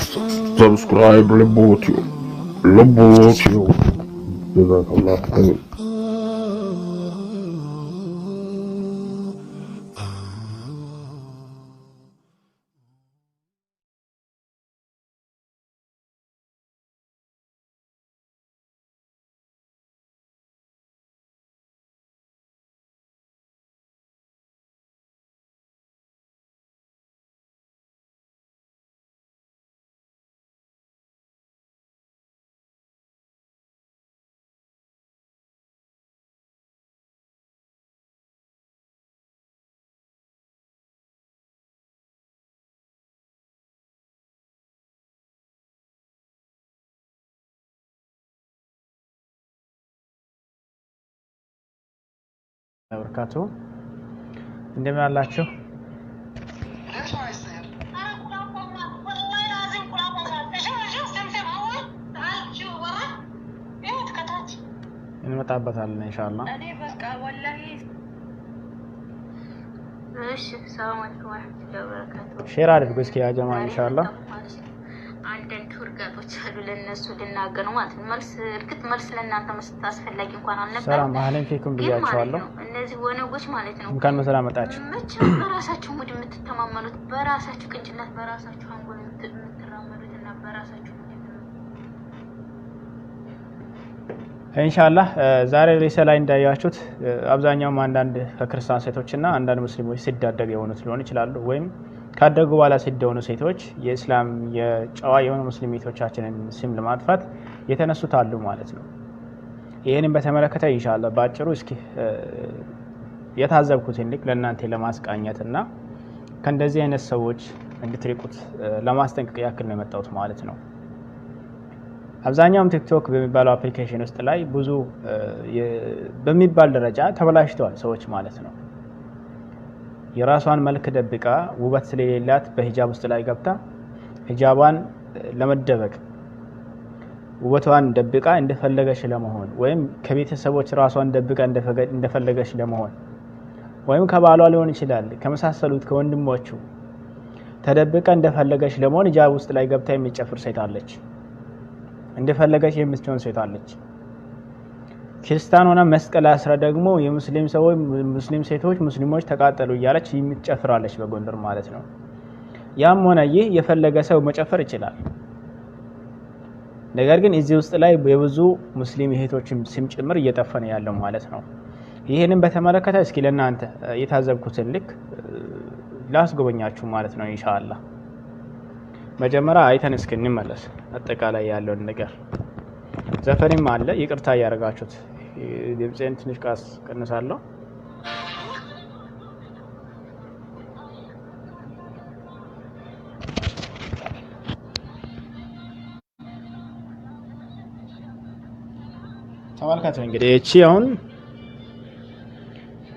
subscribe Lebotio. Jazakallah khair. ወርካቱ እንደምን አላችሁ? እንመጣበታለን ኢንሻአላህ። እኔ በቃ ወላሂ እሺ። ሰላም አለይኩም ወራህመቱላሂ ወበረካቱ። ሼር አድርጉ እስኪ ያ ጀማ ኢንሻአላህ። አንዳንድ ወርጋቶች አሉ ለነሱ ልናገር ነው ማለት ነው። መልስ ለእናንተ መስጠት አስፈላጊ እንኳን አልነበረ። ሰላም አህለን ፊኩም ብያችኋለሁ። እነዚህ ወነጎች ማለት ነው እንኳን በሰላም መጣችሁ። መቼም በራሳችሁ ሙድ የምትተማመኑት፣ በራሳችሁ ቅንጭላት፣ በራሳችሁ አንጎል የምትራመዱት እና በራሳችሁ ኢንሻአላህ ዛሬ ርዕሰ ላይ እንዳያችሁት አብዛኛው አንዳንድ ከክርስቲያን ሴቶችና አንዳንድ ሙስሊሞች ሲዳደግ የሆኑት ሊሆን ይችላሉ ወይም ካደጉ በኋላ ሲደውኑ ሴቶች የእስላም የጨዋ የሆኑ ሙስሊሞቻችንን ስም ለማጥፋት የተነሱት አሉ ማለት ነው። ይሄንን በተመለከተ ኢንሻአላህ ባጭሩ እስኪ የታዘብኩትን ልክ ለእናንተ ለማስቃኘትና ከእንደዚህ አይነት ሰዎች እንድትሪቁት ለማስጠንቀቅ ያክል ነው የመጣሁት ማለት ነው። አብዛኛውም ቲክቶክ በሚባለው አፕሊኬሽን ውስጥ ላይ ብዙ በሚባል ደረጃ ተበላሽተዋል ሰዎች ማለት ነው። የራሷን መልክ ደብቃ ውበት ስለሌላት በሂጃብ ውስጥ ላይ ገብታ ሂጃቧን ለመደበቅ ውበቷን ደብቃ እንደፈለገች ለመሆን ወይም ከቤተሰቦች ራሷን ደብቃ እንደፈለገች ለመሆን ወይም ከባሏ ሊሆን ይችላል ከመሳሰሉት ከወንድሞቹ ተደብቃ እንደፈለገች ለመሆን ሂጃብ ውስጥ ላይ ገብታ የሚጨፍር ሴት አለች። እንደፈለገች የምትሆን ሴት አለች። ክርስቲያን ሆና መስቀል አስራ ደግሞ የሙስሊም ሰዎች ሙስሊም ሴቶች ሙስሊሞች ተቃጠሉ እያለች የምትጨፍራለች በጎንደር ማለት ነው። ያም ሆነ ይህ የፈለገ ሰው መጨፈር ይችላል። ነገር ግን እዚህ ውስጥ ላይ በብዙ ሙስሊም እህቶችም ስም ጭምር እየጠፋ ነው ያለው ማለት ነው። ይሄንን በተመለከተ እስኪ ለእናንተ የታዘብኩትን ልክ ላስጎበኛችሁ ማለት ነው ኢንሻአላህ። መጀመሪያ አይተን እስኪ እንመለስ አጠቃላይ ያለውን ነገር። ዘፈንም አለ ይቅርታ ያደርጋችሁት ድምጼን ትንሽ ቃስ ቀንሳለሁ። ተመልከቱ እንግዲህ እቺ አሁን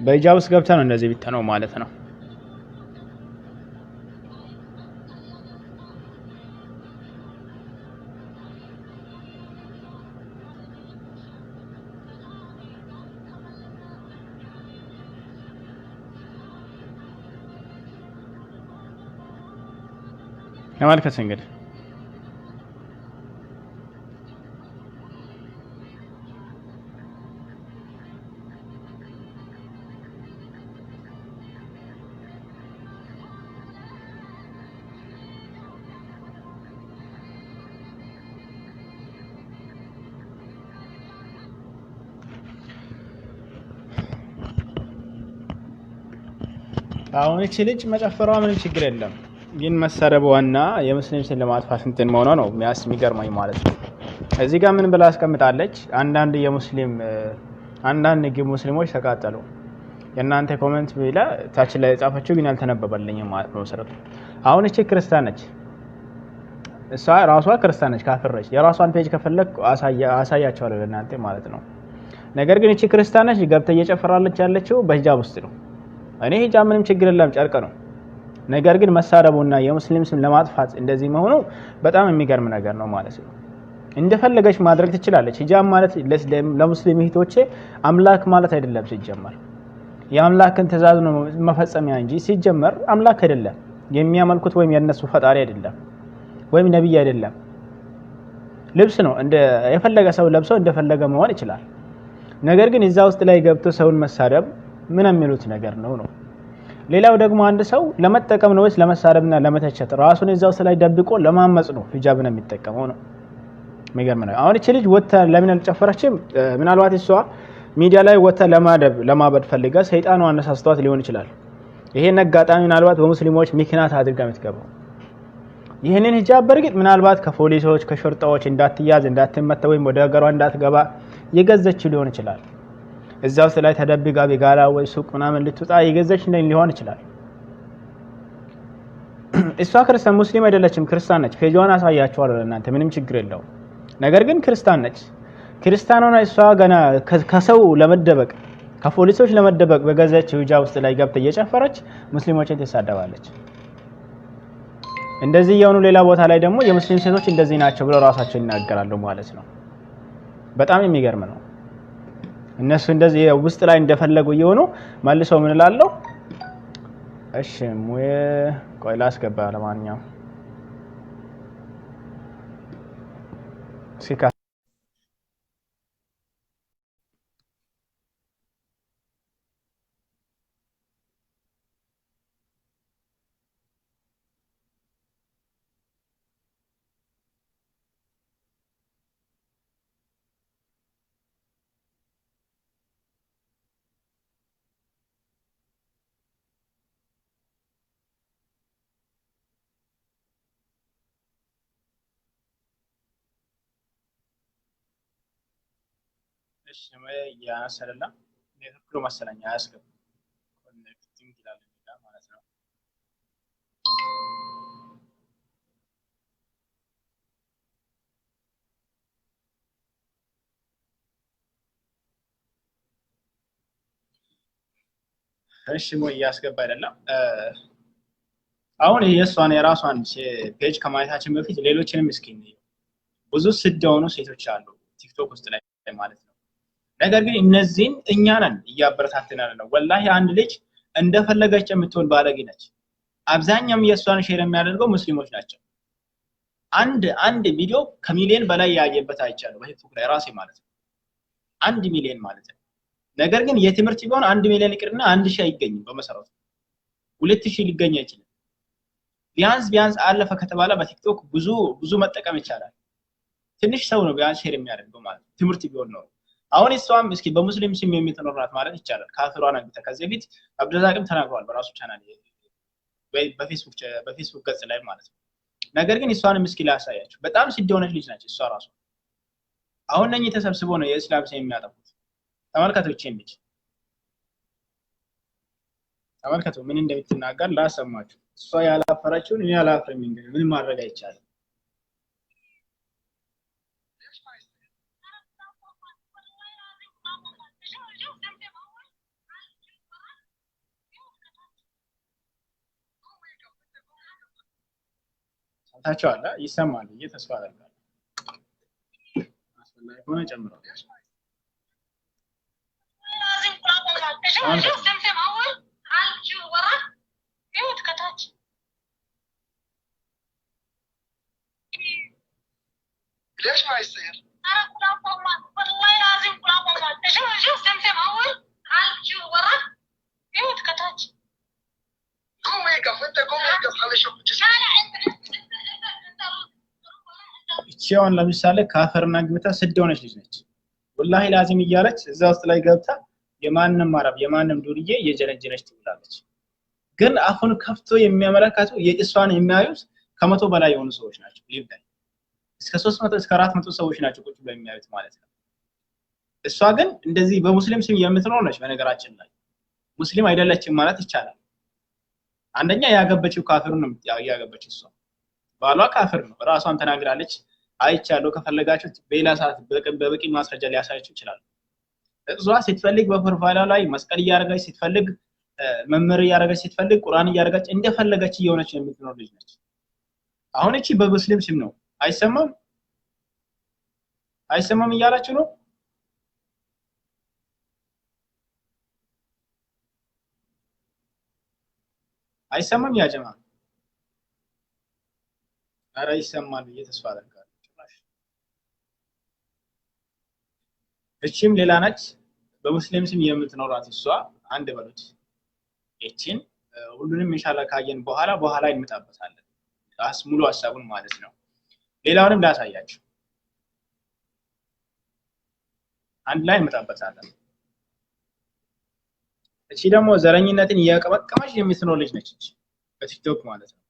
በሂጃብ ውስጥ ገብታ ነው እንደዚህ ቢተነው ማለት ነው። ተመልከቱ እንግዲህ አሁን እቺ ልጅ መጨፈሯ ምንም ችግር የለም። ግን መሰረቧና የሙስሊም ስም ለማጥፋት እንትን መሆኗ ነው የሚገርመኝ ማለት ነው። እዚህ ጋር ምን ብላ አስቀምጣለች? አንዳንድ ሙስሊሞች ተቃጠሉ። የእናንተ ኮሜንት ብላ ታች ላይ ጻፈችው ግን አልተነበበልኝም ማለት ነው። መሰረቱ አሁን እቺ ክርስቲያን ነች። እሷ ራሷ ክርስቲያን ነች፣ ካፍር ነች። የራሷን ፔጅ ከፈለክ አሳያቸዋለሁ ለእናንተ ማለት ነው። ነገር ግን እቺ ክርስቲያን ነች ገብታ እየጨፈራለች ያለችው በሂጃብ ውስጥ ነው። እኔ ሂጃብ ምንም ችግር የለም ጨርቅ ነው። ነገር ግን መሳረቡና የሙስሊም ስም ለማጥፋት እንደዚህ መሆኑ በጣም የሚገርም ነገር ነው ማለት ነው። እንደፈለገች ማድረግ ትችላለች። ሂጃብ ማለት ለሙስሊም እህቶቼ አምላክ ማለት አይደለም ሲጀመር። የአምላክን ትእዛዝ ነው መፈጸሚያ እንጂ ሲጀመር አምላክ አይደለም። የሚያመልኩት ወይም የነሱ ፈጣሪ አይደለም። ወይም ነብይ አይደለም። ልብስ ነው እንደ የፈለገ ሰው ለብሶ እንደፈለገ መሆን ይችላል። ነገር ግን እዛ ውስጥ ላይ ገብቶ ሰውን መሳደብ ምን የሚሉት ነገር ነው ነው። ሌላው ደግሞ አንድ ሰው ለመጠቀም ነው ወይስ ለመሳደብና ለመተቸት ራሱን እዛ ውስጥ ላይ ደብቆ ለማመጽ ነው ሂጃብን የሚጠቀመው ነው። የሚገርም ነው። አሁን እቺ ልጅ ወጣ ለምን አልጨፈረችም? ምናልባት እሷ ሚዲያ ላይ ወጣ ለማበድ ፈልጋ ሰይጣኑ አነሳስቷት ሊሆን ይችላል። ይሄን አጋጣሚ ምናልባት በሙስሊሞች ምክንያት አድርጋ የምትገባው ይሄንን ሂጃብ በርግጥ ምናልባት ከፖሊሶች ከሾርጣዎች እንዳትያዝ እንዳትመታ ወይም ወደ ሀገሯ እንዳትገባ የገዘች ሊሆን ይችላል። እዛ ውስጥ ላይ ተደብቃ ቢጋላ ወይ ሱቅ ምናምን ልትወጣ የገዘች ሊሆን ይችላል። እሷ ክርስቲያን ሙስሊም አይደለችም፣ ክርስቲያን ነች። ፔጇን አሳያችኋለሁ ለእናንተ ምንም ችግር የለውም። ነገር ግን ክርስቲያን ነች። ክርስቲያን ሆና እሷ ገና ከሰው ለመደበቅ ከፖሊሶች ለመደበቅ በገዘች ሂጃብ ውስጥ ላይ ገብታ እየጨፈረች ሙስሊሞችን ትሳደባለች። እንደዚህ የሆኑ ሌላ ቦታ ላይ ደግሞ የሙስሊም ሴቶች እንደዚህ ናቸው ብለው ራሳቸው ይናገራሉ ማለት ነው። በጣም የሚገርም ነው። እነሱ እንደዚህ ውስጥ ላይ እንደፈለጉ እየሆኑ መልሰው ምን እላለሁ? እሺ ሙዬ ቆይ ላስገባ። ለማንኛውም ሲካ እሺ ያሰለላ ኔትወርክ መሰለኝ አያስገባ ኮኔክቲንግ ይላል ማለት ነው። እሺ ሞይ ያስገባ አይደለም። አሁን የሷን የራሷን ፔጅ ከማየታችን በፊት ሌሎችንም እስኪ ብዙ ስድ የሆኑ ሴቶች አሉ ቲክቶክ ውስጥ ላይ ማለት ነው። ነገር ግን እነዚህን እኛ ነን እያበረታተን ያለነው። ወላሂ አንድ ልጅ እንደፈለገች የምትሆን ባለጌ ነች። አብዛኛውም የሷን ሼር የሚያደርገው ሙስሊሞች ናቸው። አንድ ቪዲዮ ከሚሊዮን በላይ ያየበት አይቻለሁ በቲክቶክ ላይ ራሴ ማለት ነው። 1 ሚሊዮን ማለት ነው። ነገር ግን የትምህርት ቢሆን 1 ሚሊዮን ይቅርና 1000 አይገኝም። በመሰረቱ 2000 ሊገኝ አይችልም። ቢያንስ አለፈ ከተባለ በቲክቶክ ብዙ መጠቀም ይቻላል። ትንሽ ሰው ነው ቢያንስ ሼር የሚያደርገው ማለት ነው። ትምህርት ቢሆን ነው። አሁን እሷም እስኪ በሙስሊም ስም የምትኖርናት ማለት ይቻላል። ካፍሯን አንተ ከዚህ በፊት አብዱራዛቅም ተናግሯል በራሱ ቻናል ወይ በፌስቡክ ገጽ ላይ ማለት ነው። ነገር ግን እሷንም እስኪ ላሳያችሁ። በጣም ስድ የሆነች ልጅ ነች እሷ ራሱ። አሁን ነኝ ተሰብስበው ነው የእስላም ስም የሚያጠፉት። ተመልከቶች ልጅ ተመልከቱ ምን እንደምትናገር ላሰማችሁ። እሷ ያላፈረችውን እኔ ያላፈረኝ እንግዲህ ምን ማድረግ አይቻልም። ታቻለ ይሰማል ተስፋ አደርጋለሁ። አስፈላጊ ሆነ ጨምረው ليش ما يصير؟ انا كلاب طمان والله لازم كلاب طمان شوف سمسم اول عارف شو ورا ايوه تكتاج قوم يقف انت قوم يقف خلي اشوف جسمك لا እቺውን ለምሳሌ ካፈርና ግብታ ስድ ሆነች ልጅ ነች። ወላሂ ላዚም እያለች እዛ ውስጥ ላይ ገብታ የማንንም አረብ የማንንም ዱርዬ እየጀነጀነች ትውላለች። ግን አሁን ከፍቶ የሚያመለካቱ የእሷን የሚያዩት ከመቶ በላይ የሆኑ ሰዎች ናቸው። ሊብላይ እስከ 300 እስከ 400 ሰዎች ናቸው ቁጭ ብለው የሚያዩት ማለት ነው። እሷ ግን እንደዚህ በሙስሊም ስም የምትኖር ነች። በነገራችን ላይ ሙስሊም አይደለችም ማለት ይቻላል። አንደኛ ያገበችው ካፊሩን ነው ያገበችው እሷ። ባሏ ካፊር ነው ራሷን ተናግራለች። አይቻለሁ ከፈለጋችሁ በሌላ ሰዓት በበቂ ማስረጃ ሊያሳያችሁ ይችላል። እሷ ስትፈልግ በፕሮፋይሏ ላይ መስቀል እያደረገች ስትፈልግ መምህር እያደረገች ስትፈልግ ቁርአን እያደረገች እንደፈለገች እየሆነች የምትኖር ልጅ ነች። አሁን እቺ በሙስሊም ስም ነው አይሰማም እያላችሁ ነው። አይሰማም ያ ጀማ ኧረ ይሰማል ብዬ ተስፋ አደርጋለሁ። ጭራሽ እቺም ሌላ ነች። በሙስሊም ስም የምትኖራት እሷ አንድ በሉት። እቺን ሁሉንም ኢንሻአላህ ካየን በኋላ እንመጣበታለን። ሙሉ ሀሳቡን ማለት ነው። ሌላውንም ላሳያችሁ አንድ ላይ እንመጣበታለን። እቺ ደግሞ ዘረኝነትን እያቀመቀመች የምትኖር ልጅ ነች። በቲክቶክ ማለት ነው።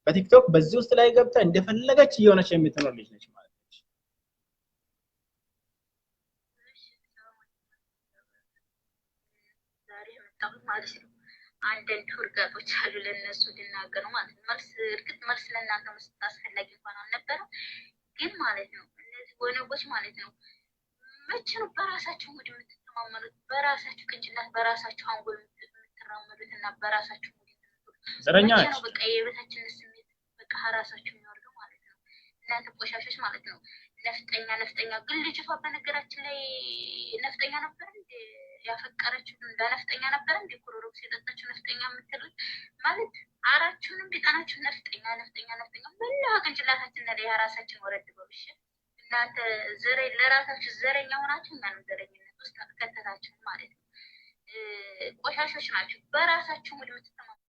በቲክቶክ በዚህ ውስጥ ላይ ገብታ እንደፈለገች እየሆነች የምትኖር ልጅ ነች ማለት ነው። ዛሬ መጣሁ ማለት ነው። አንዳንድ ውርጋጦች አሉ ለነሱ ልናገሩ ማለት ነው። መልስ ለእናንተ መስጠት አስፈላጊ እንኳን አልነበረም፣ ግን ማለት ነው እነዚህ ወነጎች ማለት ነው መቼ ነው በራሳችሁ ሙድ የምትተማመኑት? በራሳችሁ ቅንጭላት፣ በራሳችሁ አንጎል የምትራመዱት እና በራሳችሁ ሙድ ዘረኛ ነው። በቃ የቤታችን ስሜት በቃ ራሳችሁ የሚወርዱ ማለት ነው። እናንተ ቆሻሾች ማለት ነው። ነፍጠኛ ግን ልጅቷ በነገራችን ላይ ነፍጠኛ ነበር እንዴ ያፈቀረችው? እንደ ነፍጠኛ ነበር እንዴ ኩሮሮክስ የጠጣችው? ነፍጠኛ የምትሉት ማለት አራችሁንም ቢጣናችሁ ነፍጠኛ በላ ቅንጭላታችን ላይ ራሳችን ወረድ በብሽ እናንተ ለራሳችሁ ዘረኛ ሆናችሁ እናንተ ዘረኝነት ውስጥ ከተታችሁ ማለት ነው። ቆሻሾች ናችሁ። በራሳችሁ ሙድ የምትተማመኑት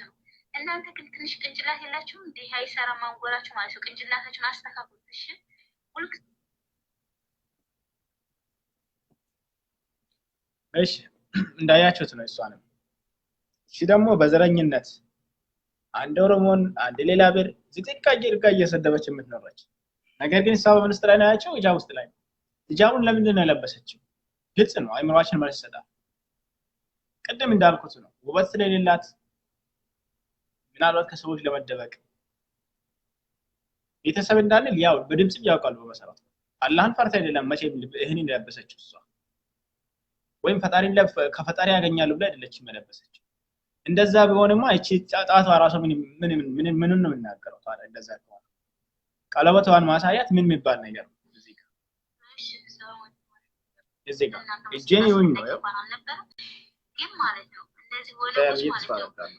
ነው። እናንተ ግን ትንሽ ቅንጭላት የላችሁም? እንዲህ አይሰራም አንጎላችሁ ማለት ነው። ቅንጭላታችሁን አስተካክሉት እሺ። እሺ እንዳያችሁት ነው። እሷንም እሺ ደግሞ በዘረኝነት አንድ ኦሮሞን አንድ ሌላ ብሔር ዝቅዝቅ አድርጋ እየሰደበች የምትኖረች ነገር ግን እሷ በምን ውስጥ ላይ ነው ያቸው? ሂጃብ ውስጥ ላይ። ሂጃቡን ለምንድን ነው የለበሰችው? ግልጽ ነው። አይምሯችን መልስ ይሰጣል። ቅድም እንዳልኩት ነው። ውበት ስለሌላት ምናልባት ከሰዎች ለመደበቅ ቤተሰብ እንዳለ ያው በድምጽ ያውቃሉ። በመሰረቱ አላህን ፈርታ አይደለም መቼም ይሄንን የለበሰችው እሷ ወይም ከፈጣሪ ያገኛሉ ብላ አይደለችም የለበሰችው። እንደዛ ቢሆንማ እቺ ጣቷ ራሱ ምን ነው የምናገረው ታዲያ? እንደዛ ከሆነ ቀለበቷን ማሳያት ምን የሚባል ነገር ነው? እዚህ ጋር እጄን ይሁን ነው ግን ማለት ነው እነዚህ ወለዶች ማለት ነው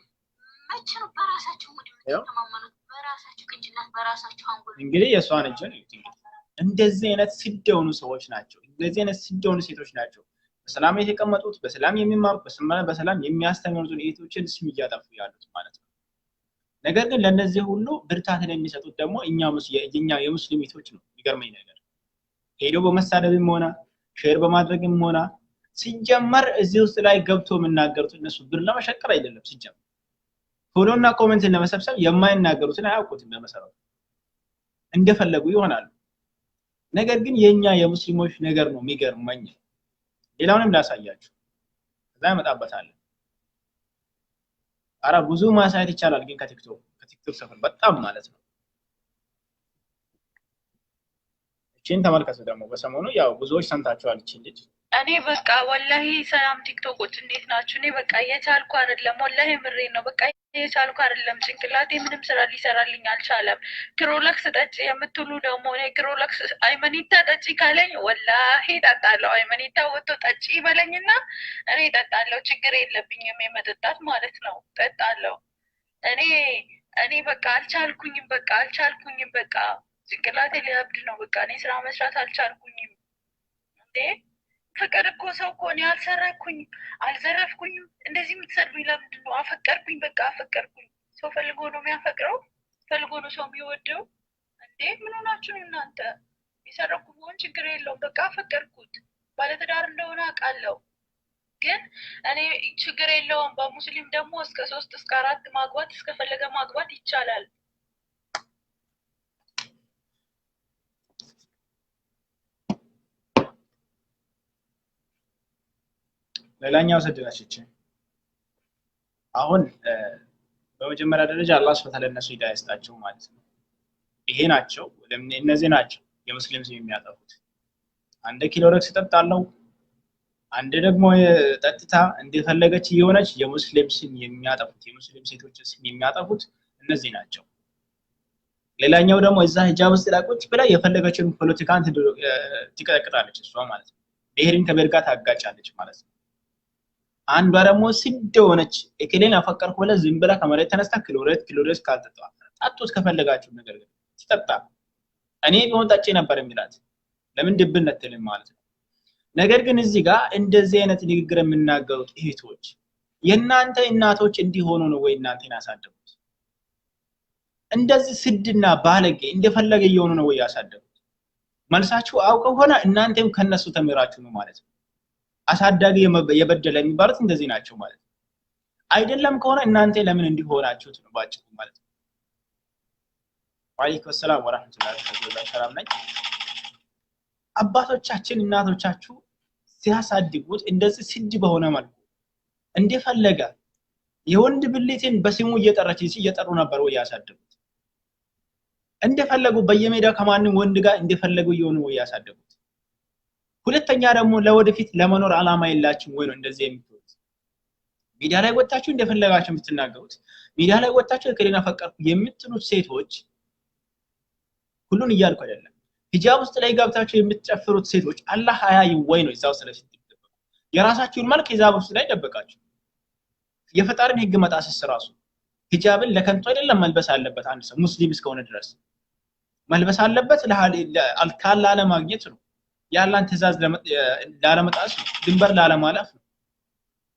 መቼ ነው በራሳቸው ሙድ የምትተማመኑት? በራሳቸው ቅንጭላት፣ በራሳቸው አንጎል። እንግዲህ የሷን እጄ ነው እንደዚህ አይነት ሲደውኑ ሰዎች ናቸው። እንደዚህ አይነት ሲደውኑ ሴቶች ናቸው በሰላም የተቀመጡት፣ በሰላም የሚማሩት፣ በሰላም የሚያስተምሩትን እህቶችን ስም እያጠፉ ያሉት ማለት ነው። ነገር ግን ለነዚህ ሁሉ ብርታትን የሚሰጡት ደግሞ እኛ የሙስሊም እህቶች ነው። የሚገርመኝ ነገር ሄዶ በመሳደብም ሆነ ሼር በማድረግም ሆነ ሲጀመር እዚህ ውስጥ ላይ ገብቶ የምናገሩት እነሱ ብር ለመሸቀር አይደለም። ሲጀመር ፎሎና ኮሜንትን ለመሰብሰብ የማይናገሩትን አያውቁትም። በመሰረቱ እንደፈለጉ ይሆናሉ። ነገር ግን የኛ የሙስሊሞች ነገር ነው የሚገርመኝ። ሌላውንም ላሳያችሁ ከዛ ያመጣበታል። አረ ብዙ ማሳየት ይቻላል፣ ግን ከቲክቶክ ሰፈር በጣም ማለት ነው። እቺን ተመልከቱ። ደግሞ በሰሞኑ ያው ብዙዎች ሰምታችኋል እቺን ልጅ። እኔ በቃ ወላሂ ሰላም ቲክቶኮች እንዴት ናችሁ? እኔ በቃ እየቻልኩ አይደለም፣ ወላሂ ምሬን ነው። በቃ እየቻልኩ አይደለም። ጭንቅላቴ ምንም ስራ ሊሰራልኝ አልቻለም። ክሮለክስ ጠጪ የምትሉ ደግሞ እኔ ክሮለክስ አይመኒታ ጠጪ ካለኝ ወላሂ እጠጣለሁ። አይመኒታ ወጥቶ ጠጪ በለኝና እኔ እጠጣለሁ። ችግር የለብኝም የመጠጣት ማለት ነው። እጠጣለሁ። እኔ በቃ አልቻልኩኝም። በቃ ጭንቅላቴ ሊያብድ ነው። በቃ እኔ ስራ መስራት አልቻልኩኝም። እንዴ ፍቅር እኮ ሰው እኮ እኔ አልሰረኩኝም፣ አልዘረፍኩኝም። እንደዚህ የምትሰድቡኝ ለምንድን ነው? አፈቀርኩኝ፣ በቃ አፈቀርኩኝ። ሰው ፈልጎ ነው የሚያፈቅረው? ፈልጎ ነው ሰው የሚወደው? እንዴ ምን ሆናችሁ ነው እናንተ? የሰረኩ ቢሆን ችግር የለውም። በቃ አፈቀርኩት። ባለትዳር እንደሆነ አውቃለሁ፣ ግን እኔ ችግር የለውም። በሙስሊም ደግሞ እስከ 3 እስከ 4 ማግባት እስከፈለገ ማግባት ይቻላል። ሌላኛው ሰደናችች። አሁን በመጀመሪያ ደረጃ አላህ Subhanahu Ta'ala እነሱ ሂዳያ ይስጣቸው ማለት ነው። ይሄ ናቸው እነዚህ ናቸው የሙስሊም ስም የሚያጠፉት። አንድ ክሎሮክስ ጠጣለው፣ አንድ ደግሞ ጠጥታ እንደፈለገች እየሆነች የሙስሊም ስም የሚያጠፉት፣ የሙስሊም ሴቶች ስም የሚያጠፉት እነዚህ ናቸው። ሌላኛው ደግሞ እዛ ሂጃብ ውስጥ ላቁጭ ብላ የፈለገችውን ፖለቲካን ትቀጥቅጣለች እሷ ማለት ነው። ብሔርን ከብሔር ጋር ታጋጫለች ማለት ነው። አንዷ ደግሞ ስድ ሆነች እከሌን አፈቀርኩ ብላ ዝም ብላ ከመሬት ተነስታ ክሎሬት ካልጠጣ አጥቶት ከፈለጋችሁ ነገር ግን ሲጠጣ እኔ ቢሆን ጠጪ ነበር የሚላት ለምን ድብነት ትልም ማለት ነው። ነገር ግን እዚህ ጋር እንደዚህ አይነት ንግግር የምናገሩት እህቶች የናንተ እናቶች እንዲሆኑ ነው ወይ እናንተን ያሳደጉት? እንደዚህ ስድና ባለጌ እንደፈለገ እየሆኑ ነው ወይ ያሳደጉት? መልሳችሁ አውቀው ሆነ እናንተም ከነሱ ተምራችሁ ነው ማለት ነው። አሳዳጊ የበደለ የሚባሉት እንደዚህ ናቸው ማለት ነው። አይደለም ከሆነ እናንተ ለምን እንዲሆናችሁት ነው ባጭሩ ማለት ነው። ወአለይኩም ሰላም ወራህመቱላሂ ወበረካቱ። አባቶቻችን እናቶቻችሁ ሲያሳድጉት እንደዚህ ስድ በሆነ መልኩ እንደፈለገ የወንድ ብልትን በስሙ እየጠሩ ነበር ወይ ያሳደጉት? እንደፈለጉ በየሜዳ ከማንም ወንድ ጋር እንደፈለጉ እየሆኑ ወይ ያሳደጉት? ሁለተኛ ደግሞ ለወደፊት ለመኖር አላማ የላችሁም ወይ ነው እንደዚህ የምትሉት? ሚዲያ ላይ ወጣችሁ እንደፈለጋችሁ የምትናገሩት፣ ሚዲያ ላይ ወጣችሁ እከሌና ፈቀርኩ የምትሉት ሴቶች ሁሉን እያልኩ አይደለም። ሂጃብ ውስጥ ላይ ገብታችሁ የምትጨፍሩት ሴቶች አላህ አያይ ወይ ነው እዛው ስለዚህ ተደበቁ። የራሳችሁን መልክ ሂጃብ ውስጥ ላይ ደበቃችሁ። የፈጣሪን ህግ መጣስስ ራሱ ሂጃብን ለከንቱ አይደለም መልበስ አለበት። አንድ ሰው ሙስሊም እስከሆነ ድረስ መልበስ አለበት ለካላ ለማግኘት ነው። ያላን ትእዛዝ ላለመጣስ ነው። ድንበር ላለማለፍ ነው።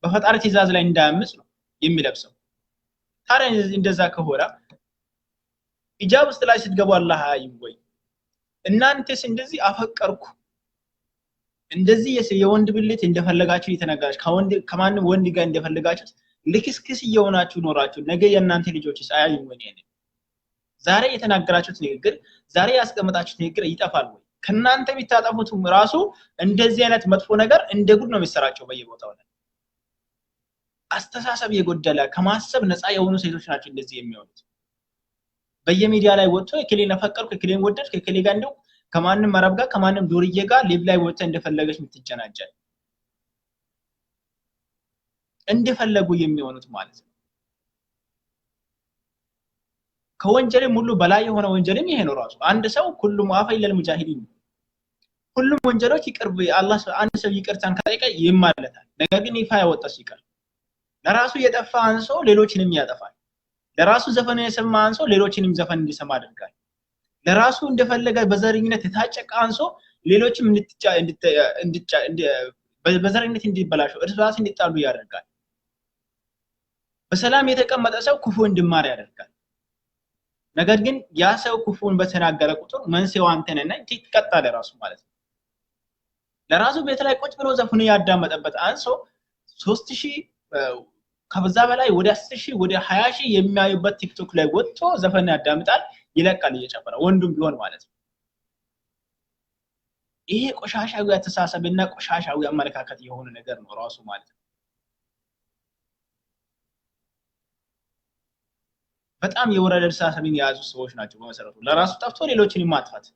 በፈጣሪ ትእዛዝ ላይ እንዳያምጽ ነው የሚለብሰው። ታዲያ እንደዛ ከሆነ ሂጃብ ውስጥ ላይ ስትገቡ አላህ አያይ ወይ? እናንተስ እንደዚህ አፈቀርኩ እንደዚህ የወንድ ብልት እንደፈለጋችሁ እየተናገራችሁ ከማንም ወንድ ጋር እንደፈለጋችሁ ልክስክስ እየሆናችሁ ኖራችሁ ነገ የእናንተ ልጆችስ አያዩም ወይ? ዛሬ የተናገራችሁት ንግግር ዛሬ ያስቀመጣችሁት ንግግር ይጠፋል ወይ? ከናንተ ቢታጠፉት ራሱ እንደዚህ አይነት መጥፎ ነገር እንደ ጉድ ነው የሚሰራቸው በየቦታው ላይ። አስተሳሰብ የጎደለ ከማሰብ ነፃ የሆኑ ሴቶች ናቸው እንደዚህ የሚሆኑት። በየሚዲያ ላይ ወጥቶ እከሌን አፈቀርኩ እከሌን ወደድኩ እከሌ ጋር እንደው ከማንም መረብ ጋር ከማንም ዱርዬ ጋር ሊብ ላይ ወጥተ እንደፈለገች የምትጀናጀል እንደፈለጉ የሚሆኑት ማለት ነው። ከወንጀልም ሁሉ በላይ የሆነ ወንጀልም ይሄ ነው ራሱ። አንድ ሰው ሁሉም አፈይ ለልሙጃሂዲን ሁሉም ወንጀሎች ይቅርብ አላህ አንድ ሰው ይቅርታን ከጠየቀ ይማለታል። ነገር ግን ይፋ ያወጣስ ይቀር ለራሱ የጠፋ አንሶ ሌሎችንም ያጠፋል። ለራሱ ዘፈን የሰማ አንሶ ሌሎችንም ዘፈን እንዲሰማ ያደርጋል። ለራሱ እንደፈለገ በዘረኝነት የታጨቀ አንሶ ሌሎችም በዘረኝነት እንዲበላሹ እርስ በርስ እንዲጣሉ ያደርጋል። በሰላም የተቀመጠ ሰው ክፉ እንዲማር ያደርጋል። ነገር ግን ያ ሰው ክፉን በተናገረ ቁጥር መንስኤው አንተ ነህና ትቀጣለህ ለራሱ ማለት ነው። ለራሱ ቤት ላይ ቁጭ ብሎ ዘፈን ያዳመጠበት አንሶ 3000 ከበዛ በላይ ወደ 10000 ወደ 20000 የሚያዩበት ቲክቶክ ላይ ወጥቶ ዘፈን ያዳምጣል ይለቃል እየጨፈረ ወንዱም ቢሆን ማለት ነው። ይሄ ቆሻሻው አስተሳሰብና ቆሻሻው አመለካከት የሆነ ነገር ነው ራሱ ማለት ነው። በጣም የወረደ አስተሳሰብን የያዙ ሰዎች ናቸው በመሰረቱ። ለራሱ ጠፍቶ ሌሎችን ማጥፋት፣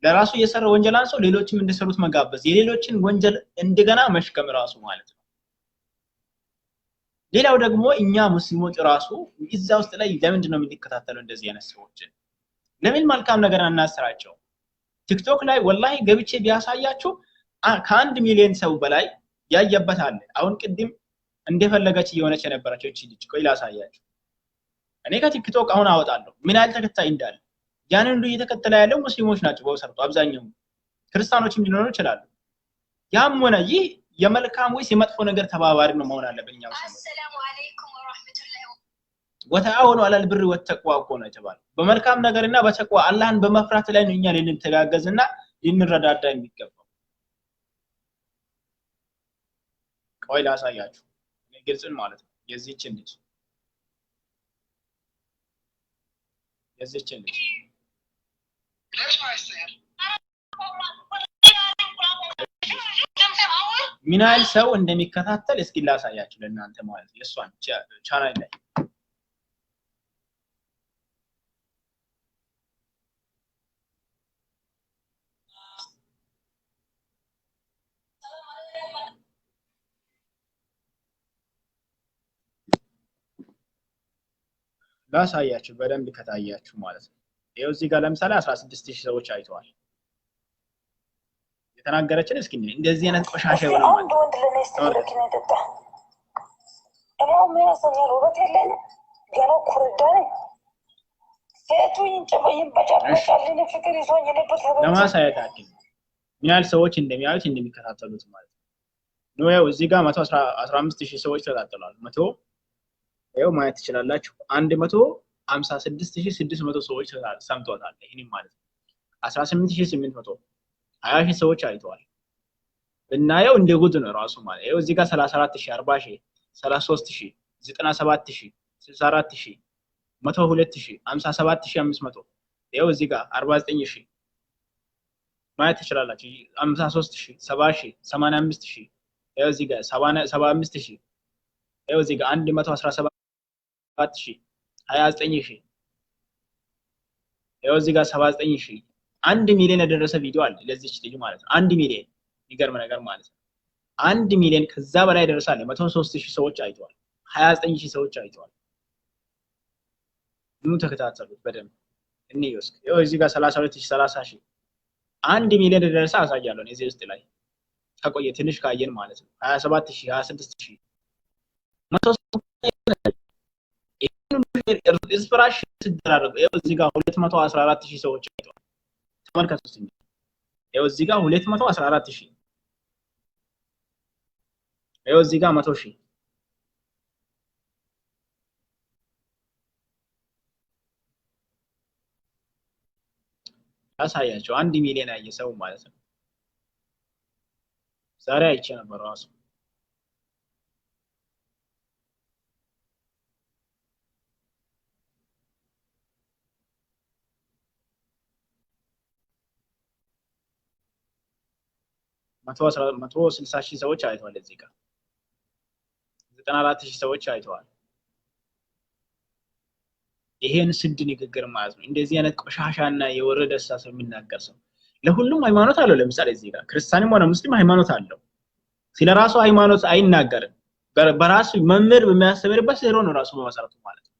ለራሱ የሰራ ወንጀል አንሶ ሌሎችም እንደሰሩት መጋበዝ፣ የሌሎችን ወንጀል እንደገና መሽከም ራሱ ማለት ነው። ሌላው ደግሞ እኛ ሙስሊሞች ራሱ እዛ ውስጥ ላይ ለምንድን ነው የምንከታተለው እንደዚህ አይነት ሰዎችን? ለምን መልካም ነገር አናስራቸው? ቲክቶክ ላይ ወላሂ ገብቼ ቢያሳያችሁ ከ1 ሚሊዮን ሰው በላይ ያየበት አለ። አሁን ቅድም እንደፈለገች እየሆነች የነበረችው እቺ ልጅ ቆይ ላሳያችሁ። እኔ ከቲክቶክ አሁን አወጣለሁ ምን ያህል ተከታይ እንዳለ። ያንን ሁሉ እየተከተለ ያለው ሙስሊሞች ናቸው በመሰረቱ አብዛኛው፣ ክርስቲያኖችም ሊኖሩ ይችላሉ። ያም ሆነ ይህ የመልካም ወይስ የመጥፎ ነገር ተባባሪ ነው መሆን አለበት። እኛው አሰላሙ አለይኩም ወራህመቱላሂ ወተዓወኑ ዐለል ብሪ ወተቅዋ እኮ ነው የተባለው። በመልካም ነገርና በተቅዋ አላህን በመፍራት ላይ ነው እኛ ልንተጋገዝና ልንረዳዳ የሚገባው። ቆይ ላሳያችሁ ግልጽን ማለት ነው የዚህችን ልጅ ምን ያህል ሰው እንደሚከታተል እስኪ ላሳያችሁ ለእናንተ ማለት ነው። የሷን ቻናል ላይ ላሳያችሁ በደንብ ከታያችሁ ማለት ነው። ይሄው እዚህ ጋር ለምሳሌ 16000 ሰዎች አይተዋል። የተናገረችን እስኪ እንደዚህ አይነት ቆሻሻ የሆነ ማለት ነው። ለማሳየት አክል ምን ያህል ሰዎች እንደሚያዩት እንደሚከታተሉት ማለት ነው። ያው እዚህ ጋር 115,000 ሰዎች ተከታተሏል። 100 ያው ማየት ትችላላችሁ። 156,600 ሰዎች ሰምተውታል። ይሄን ማለት ነው 18,800 20,000 ሰዎች አይተዋል። ብናየው እንደ ጉድ ነው ራሱ ማለት ነው። እዚህ ጋር 34,000 40,000 33,000 97,000 64,000 102,000 57,500 ይኸው እዚህ ጋር 49,000 ማየት ትችላላችሁ። 53,000 70,000 85,000 ይኸው እዚህ ጋር 75,000 ይኸው እዚህ ጋር 117,000 29,000 ይኸው እዚህ ጋር 79,000 1 ሚሊዮን የደረሰ ቪዲዮ አለ ለዚህች ልጅ ማለት ነው። 1 ሚሊዮን ይገርም ነገር ማለት ነው። 1 ሚሊዮን ከዛ በላይ ደረሳለ። 103,000 ሰዎች አይተዋል። 29,000 ሰዎች አይተዋል። ኑ ተከታተሉት በደንብ እንየው። ይኸው እዚህ ጋር 32,000 30,000 1 ሚሊዮን ደረሰ አሳያለሁ እዚህ ውስጥ ላይ ከቆየ ትንሽ ካየን ማለት ነው። 27,000 26,000 ኢንስፒራሽ ተደራረገ። ይኸው እዚህ ጋር 214,000 ሰዎች አይተዋል። ተመልከቱት። ይኸው እዚህ ጋር 214,000 ይኸው እዚህ ጋር 100,000 ያሳያቸው 1 ሚሊዮን ያየ ሰው ማለት ነው። ዛሬ አይቼ ነበር ራሱ መቶ 60,000 ሰዎች አይተዋል። እዚህ ጋር 94,000 ሰዎች አይተዋል። ይሄን ስድ ንግግር ማለት ነው። እንደዚህ አይነት ቆሻሻና የወረደ አስተሳሰብ የሚናገር ሰው ለሁሉም ሃይማኖት አለው። ለምሳሌ እዚህ ጋር ክርስቲያንም ሆነ ሙስሊም ሃይማኖት አለው። ስለራሱ ሃይማኖት አይናገርም። በራሱ መምህር በሚያስተምርበት ሲሮ ነው ራሱ በመሰረቱ ማለት ነው።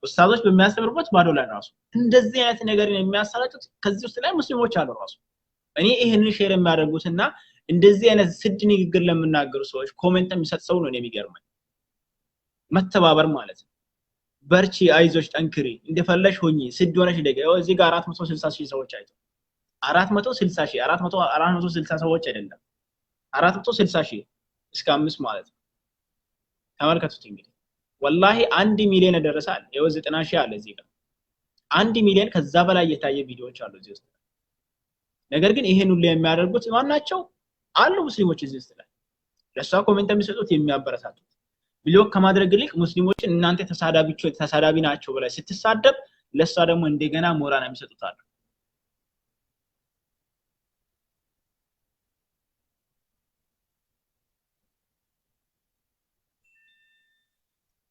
ኡስታዞች በሚያስተምሩበት ባዶ ላይ ራሱ እንደዚህ አይነት ነገር የሚያሰራጩት ከዚህ ውስጥ ላይ ሙስሊሞች አሉ ራሱ። እኔ ይሄንን ሼር የሚያደርጉትና እንደዚህ አይነት ስድ ንግግር ለምናገሩ ሰዎች ኮሜንት የሚሰጥ ሰው ነው የሚገርመኝ። መተባበር ማለት ነው። በርቺ፣ አይዞሽ፣ ጠንክሪ፣ እንደፈለሽ ሆኚ፣ ስድ ሆነሽ ደገ እዚህ ጋር 460,000 ሰዎች አይተው 460,000 460 ሰዎች አይደለም 460,000 እስከ 5 ማለት ነው። ተመልከቱት እንግዲህ ወላሂ 1 ሚሊዮን ደረሳል። ይኸው 90,000 አለ እዚህ ጋር 1 ሚሊዮን ከዛ በላይ የታየ ቪዲዮዎች አሉ እዚህ ውስጥ። ነገር ግን ይሄን ሁሉ የሚያደርጉት ማናቸው አሉ? ሙስሊሞች እዚህ ውስጥ ላይ ለሷ ኮሜንት የሚሰጡት የሚያበረታቱት ብሎክ ከማድረግ ይልቅ ሙስሊሞችን እናንተ ተሳዳቢ ናቸው ብላ ስትሳደብ ለሷ ደግሞ እንደገና ሞራል የሚሰጡት አሉ።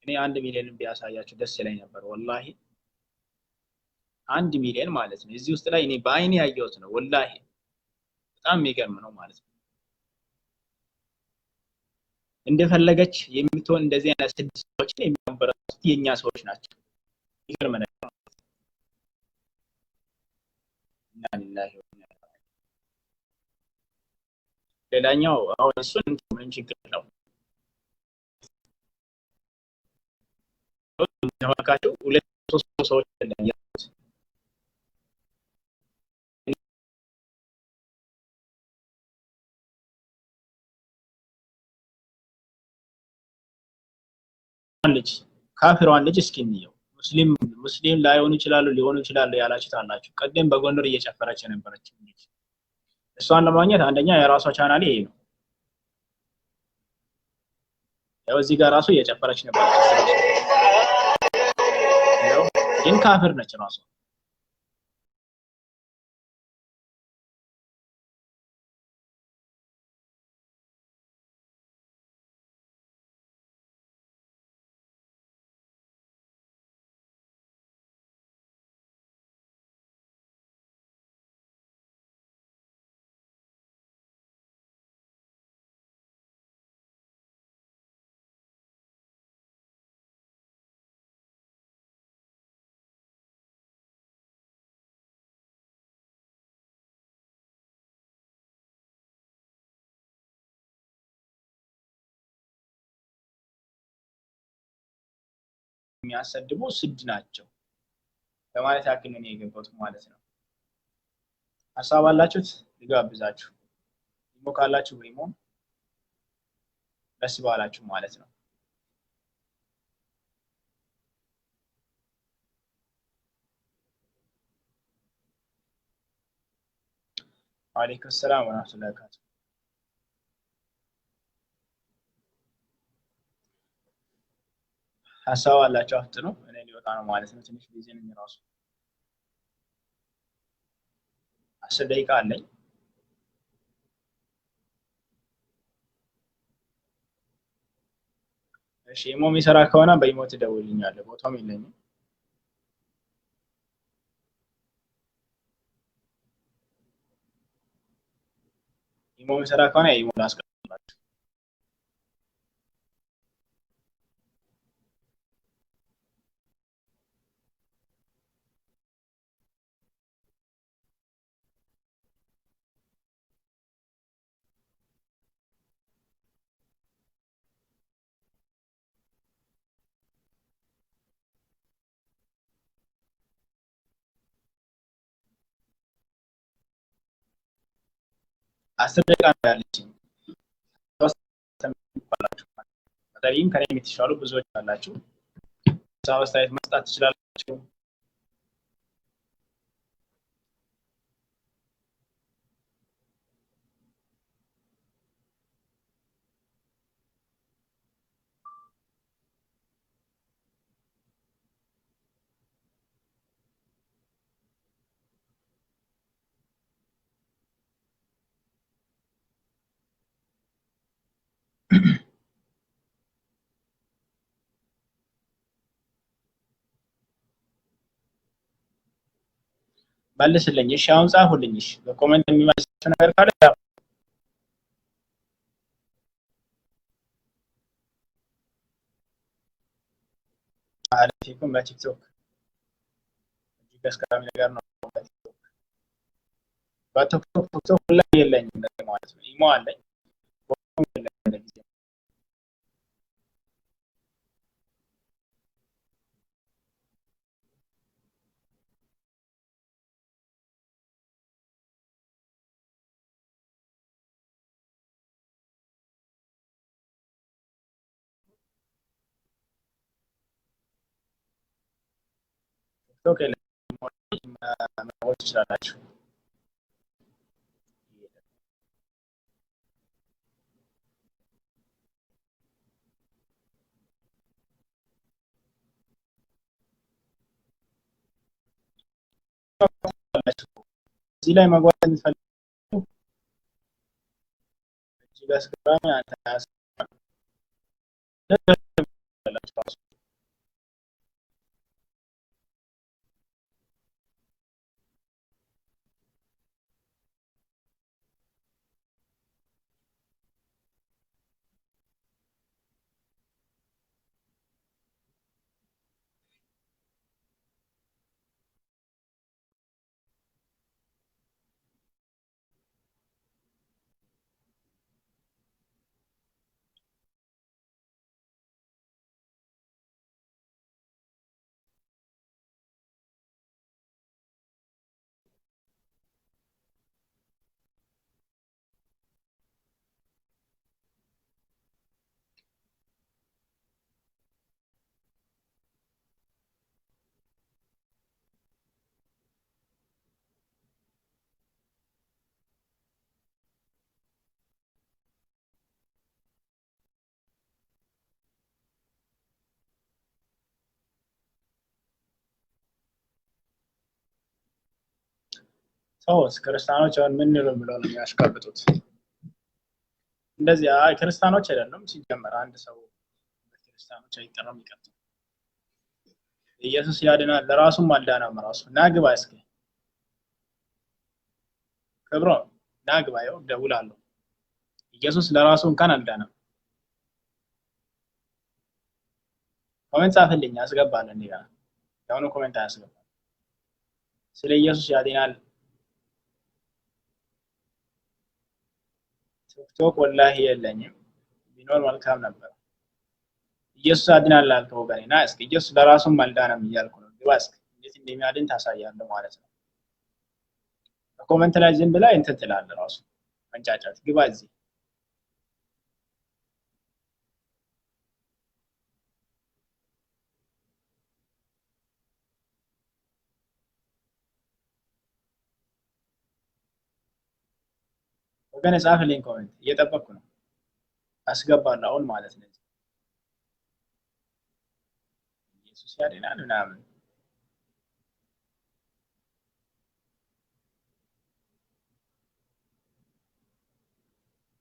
እኔ 1 ሚሊዮን ቢያሳያችሁ ደስ ይለኝ ነበር ወላሂ። 1 ሚሊዮን ማለት ነው እዚህ ውስጥ ላይ እኔ በአይኔ ያየሁት ነው ወላሂ። በጣም የሚገርም ነው ማለት ነው። እንደፈለገች የምትሆን እንደዚህ አይነት ስድስት ሰዎችን የሚያበረታቱት የኛ ሰዎች ናቸው። ይገርም ነገር ነው። ኢና ሊላሂ ወኢና ኢለይሂ ራጂዑን። ሌላኛው አሁን እሱን ምን ችግር ነው ተመልካቹ 2-3 ሰዎች እንደሚያዩት ልጅ ካፊሯን ልጅ እስኪ እንየው። ሙስሊም ላይሆኑ ይችላሉ ሊሆኑ ይችላሉ ያላችሁት አላችሁ። ቀደም በጎንደር እየጨፈረች የነበረች ልጅ እሷን ለማግኘት አንደኛ የራሷ ቻናል ይሄ ነው። ያው እዚህ ጋር ራሱ እየጨፈረች ነበረች። ያው ግን ካፊር ነች ራሷ። የሚያሰድቡ ስድ ናቸው። ለማለት ያክል ነው የገባሁት ማለት ነው። ሀሳብ አላችሁት ልጋብዛችሁ። ኢሞ ካላችሁ ኢሞ ደስ ባላችሁ ማለት ነው። ወአለይኩም ሰላም ወራህመቱላሂ ወበረካቱ። ሀሳብ አላችሁ አፍጥኑ። እኔ ሊወጣ ነው ማለት ነው። ትንሽ ቢዚ ነኝ ራሱ 10 ደቂቃ አለኝ። እሺ ኢሞ የሚሰራ ከሆነ በኢሞ ትደውልልኛለህ። ቦታውም የለኝም። ኢሞ የሚሰራ ከሆነ ኢሞ ላስቀምጥላችሁ። አስር ደቂቃ ነው ያለችኝ። በተለይም ከኔ የምትሻሉ ብዙዎች አላችሁ። ሀሳብ አስተያየት መስጠት ትችላላችሁ። መልስልኝ። እሺ አሁን ጻፉልኝ። እሺ በኮሜንት የሚመልሳችሁ ነገር ካለ አለፊኩም በቲክቶክ እጅግ አስገራሚ ነገር ነው። በቲክቶክ ላይ የለኝም ማለት ነው። ኢሞ አለኝ ቲክቶክ መሞት ትችላላችሁ። እዚህ ላይ መግባት የሚፈልጉ እጅግ አስገራሚ ሰዎች ክርስቲያኖች አሁን ምን ነው ብለው ነው የሚያሽቃብጡት? እንደዚህ ክርስቲያኖች አይደለም ሲጀመር አንድ ሰው ክርስቲያኖች አይጠራም ይቀጥል። ኢየሱስ ያድናል ለራሱም አልዳናም። ራሱ ናግባ እስኪ ክብሮ ናግባ ይው ደውላለሁ። ኢየሱስ ለራሱ እንኳን አልዳናም። ኮሜንት ጻፍልኝ አስገባለሁ። እንዴ ያው ነው ኮሜንት አያስገባ። ስለ ኢየሱስ ያድናል ቲክቶክ ወላሂ የለኝም። ቢኖር መልካም ነበር። ኢየሱስ ያድናል አልከው ገና እስኪ ኢየሱስ ለራሱም አልዳነም እያልኩ ነው። ግባ እስኪ እንዴ እንዴት እንደሚያድን ታሳያለህ ማለት ነው። በኮመንት ላይ ዝም ብለህ እንትን ትላለህ ራሱ መንጫጫት ግባ እዚህ ወገን ጻፍልኝ ኮሜንት እየጠበቅኩ ነው። አስገባለሁ አሁን ማለት ነው። ኢየሱስ ያድናል ምናምን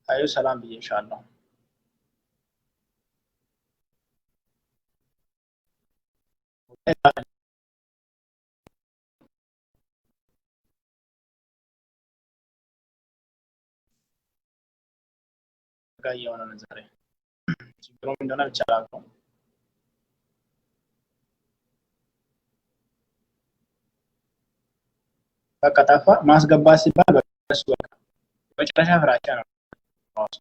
አዩ ሰላም ብዬሻለሁ። ጋር የሆነ ነው ዛሬ ችግሩ እንደሆነ ብቻ አላውቅም። በቃ ጠፋ። ማስገባት ሲባል በሱ በቃ መጨረሻ ፍራቻ ነው ራሱ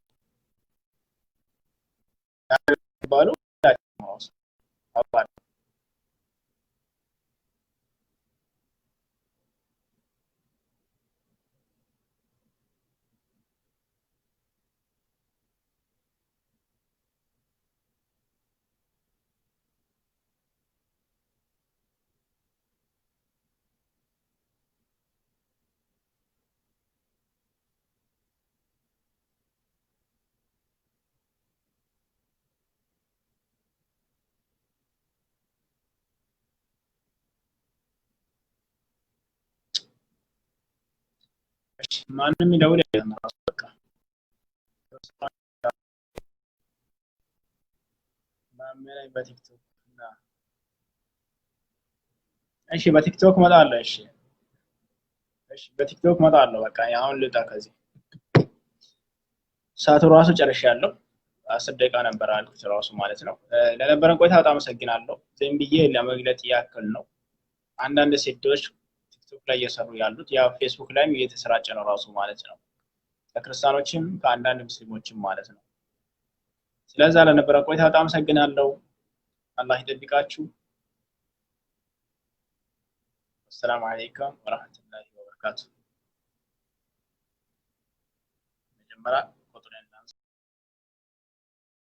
ባሉ ራሱ አባል ማንም ይደውል የለም ራሱ በቃ ማመላይ በቲክቶክ እና እሺ በቲክቶክ እመጣለሁ። እሺ በቲክቶክ እመጣለሁ። በቃ አሁን ልውጣ ከዚህ ሰዓቱ ራሱ ጨርሻለሁ። 10 ደቂቃ ነበር አልኩት ራሱ ማለት ነው። ለነበረን ቆይታ በጣም አመሰግናለሁ። ዝም ብዬ ለመግለጽ ያክል ነው። አንዳንድ ሴቶች ቲክቶክ ላይ እየሰሩ ያሉት ያው ፌስቡክ ላይም እየተሰራጨ ነው ራሱ ማለት ነው። ከክርስቲያኖችም ከአንዳንድ ሙስሊሞችም ማለት ነው። ስለዛ ለነበረን ቆይታ በጣም አመሰግናለሁ። አላህ ይጠብቃችሁ። ሰላም አለይኩም ወራህመቱላሂ ወበረካቱ። መጀመሪያ